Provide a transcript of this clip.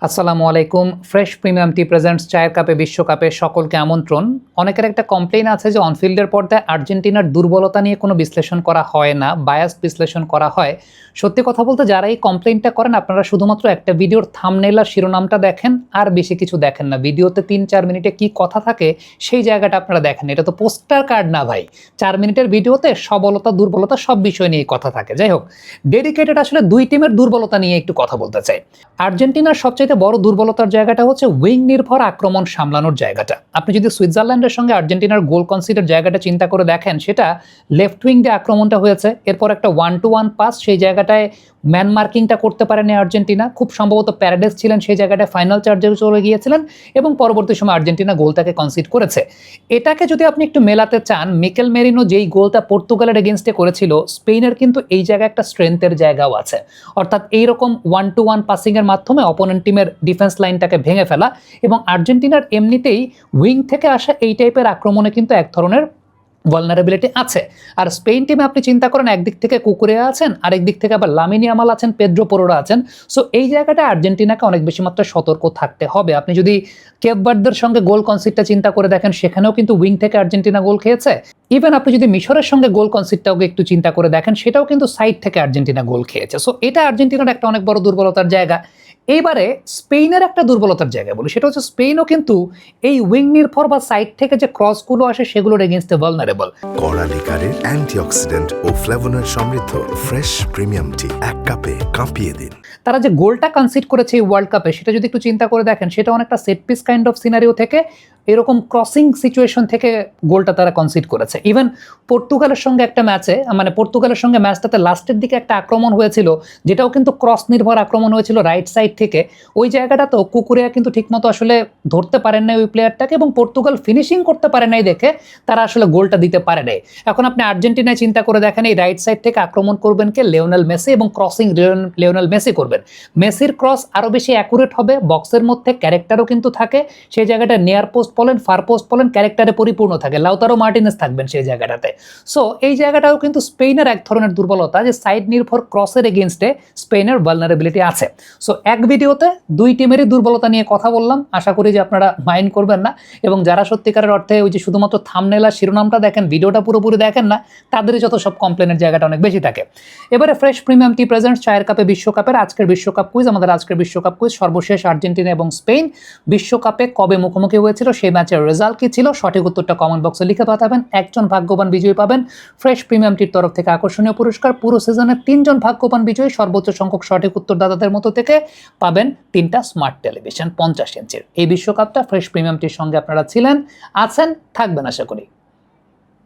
আসসালামু আলাইকুম। Fresh premium টি presents চায়ের কাপে বিশ্বকাপে সকলকে আমন্ত্রণ। অনেকের একটা কমপ্লেইন আছে যে অনফিল্ডের পর্দায় আর্জেন্টিনার দুর্বলতা নিয়ে কোনো বিশ্লেষণ করা হয় না, বায়াসড বিশ্লেষণ করা হয়। সত্যি কথা বলতে যারা এই কমপ্লেইনটা করেন আপনারা শুধুমাত্র একটা ভিডিওর থাম্বনেইল আর শিরোনামটা দেখেন আর বেশি কিছু দেখেন না। ভিডিওতে ৩-৪ মিনিটে কি কথা থাকে সেই জায়গাটা আপনারা দেখেন। এটা তো পোস্টার কার্ড না ভাই। ৪ মিনিটের ভিডিওতে সবলতা দুর্বলতা সব বিষয় নিয়ে কথা থাকে। যাই হোক, ডেডিকেটেড আসলে দুই টিমের দুর্বলতা নিয়ে একটু কথা বলতে চাই। আর্জেন্টিনার সবচাইতে বড় দুর্বলতার জায়গাটা হচ্ছে উইং নির্ভর আক্রমণ সামলানোর জায়গাটা। আপনি যদি সুইজারল্যান্ডের সঙ্গে আর্জেন্টিনার গোল কনসিডার জায়গাটা চিন্তা করে দেখেন, সেটা লেফট উইং দিয়ে আক্রমণটা হয়েছে, এরপর একটা 1-to-1 পাস, সেই জায়গাটায় ম্যান মার্কিংটা করতে পারেনি আর্জেন্টিনা। খুব সম্ভবত প্যারাডেস ছিলেন সেই জায়গাটায়, ফাইনাল চার্জে চলে গিয়েছিলেন এবং পরবর্তী সময় আর্জেন্টিনা গোলটাকে কনসিড করেছে। এটাকে যদি আপনি একটু মেলাতে চান, মিকেল মেরিনো যেই গোলটা পর্তুগালের এগেনস্টে করেছিল, স্পেনের কিন্তু এই জায়গায় একটা স্ট্রেংথের জায়গাও আছে। অর্থাৎ এইরকম 1-to-1 পাসিংয়ের মাধ্যমে অপোনেন্ট টিমের ডিফেন্স লাইনটাকে ভেঙে ফেলা, এবং আর্জেন্টিনার এমনিতেই উইং থেকে আসা এই টাইপের আক্রমণে কিন্তু এক ধরনের ভালনারেবিলিটি আছে। আর স্পেন টিমে আপনি চিন্তা করেন, একদিক থেকে কুকুরেয়া আছেন, আরেক দিক থেকে আবার লামিন ইয়ামাল আছেন, পেদ্রো পোরোরা আছেন। সো এই জায়গাটা আর্জেন্টিনাকে অনেক বেশি মাত্রায় সতর্ক থাকতে হবে। আপনি যদি কেপ ভার্দের সঙ্গে গোল কনসিডটা চিন্তা করে দেখেন, সেখানেও কিন্তু উইং থেকে আর্জেন্টিনা গোল খেয়েছে। ইভেন আপনি যদি মিশরের সঙ্গে গোল কনসিডটাও একটু চিন্তা করে দেখেন, সেটাও কিন্তু সাইড থেকে আর্জেন্টিনা গোল খেয়েছে। সো এটা আর্জেন্টিনার একটা অনেক বড় দুর্বলতার জায়গা। এইবারে স্পেনের একটা দুর্বলতার জায়গা বলি, সেটা হচ্ছে স্পেনও কিন্তু এই উইং নির্ভর বা সাইড থেকে যে ক্রসগুলো আসে সেগুলোর এগেইনস্টে ভালনারেবল। কড়া লিকারের অ্যান্টিঅক্সিডেন্ট ও ফ্লেভোনয়েড সমৃদ্ধ ফ্রেশ প্রিমিয়াম টি এক কাপে কাঁপিয়ে দিন। তারা যে গোলটা কনসিড করেছে এই ওয়ার্ল্ড কাপে, সেটা যদি একটু চিন্তা করে দেখেন, সেটা অনেকটা set piece kind of scenario থেকে, এরকম ক্রসিং সিচুয়েশন থেকে গোলটা তারা কনসিড করেছে। ইভেন পর্তুগালের সঙ্গে একটা ম্যাচে, মানে পর্তুগালের সঙ্গে ম্যাচটাতে লাস্টের দিকে একটা আক্রমণ হয়েছিল, যেটাও কিন্তু ক্রস নির্ভর আক্রমণ হয়েছিল রাইট সাইড থেকে। ওই জায়গাটাতেও কুকুরিয়া কিন্তু ঠিকমতো আসলে ধরতে পারেন নাই ওই প্লেয়ারটাকে, এবং পর্তুগাল ফিনিশিং করতে পারে নাই দেখে তারা আসলে গোলটা দিতে পারে নাই। এখন আপনি আর্জেন্টিনায় চিন্তা করে দেখেন, এই রাইট সাইড থেকে আক্রমণ করবেন কে? লিওনেল মেসি, এবং ক্রসিং লিওনেল মেসি করবেন। মেসির ক্রস আরো বেশি অ্যাকুরেট হবে, বক্সের মধ্যে ক্যারেক্টারও কিন্তু থাকে সেই জায়গাটা, নিয়ার পোস্ট বলেন ফার পোস্ট বলেন ক্যারেক্টারে পরিপূর্ণ থাকে। লাউতারো মার্টিনেজ থাকবেন সেই জায়গাটাতে। সো এই জায়গাটাও কিন্তু স্পেনের এক ধরনের দুর্বলতা, যে সাইড নির্ভর ক্রসের এগেইনস্টে স্পেনের ভালনারেবিলিটি আছে। সো এক ভিডিওতে দুই টিমেরই দুর্বলতা নিয়ে কথা বললাম, আশা করি যে আপনারা মাইন্ড করবেন না, এবং যারা সত্যিকারের অর্থে ওই যে শুধুমাত্র থাম্বনেইল আর শিরোনামটা দেখেন, ভিডিওটা পুরোপুরি দেখেন না, তাদেরই যত সব কমপ্লেনের জায়গাটা অনেক বেশি থাকে। এবারে ফ্রেশ প্রিমিয়াম টি প্রেজেন্টস চায়ের কাপে বিশ্বকাপের আজকের বিশ্বকাপ কুইজ। আমাদের আজকের বিশ্বকাপ কুইজ, সর্বশেষ আর্জেন্টিনা এবং স্পেন বিশ্বকাপে কবে মুখোমুখি হয়েছিল, সেই ম্যাচের রেজাল্ট কি ছিল, সঠিক উত্তরটা কমেন্ট বক্সে লিখে পাঠাবেন। একজন ভাগ্যবান বিজয়ী পাবেন ফ্রেশ প্রিমিয়াম টির তরফ থেকে আকর্ষণীয় পুরস্কার। পুরো সিজনে 3 জন ভাগ্যবান বিজয়ী, সর্বোচ্চ সংখ্যক সঠিক উত্তরদাতাদের মতো থেকে পাবেন 3টা স্মার্ট টেলিভিশন 50 ইঞ্চির। এই বিশ্বকাপটা ফ্রেশ প্রিমিয়াম টির সঙ্গে আপনারা ছিলেন, আছেন, থাকবেন আশা করি।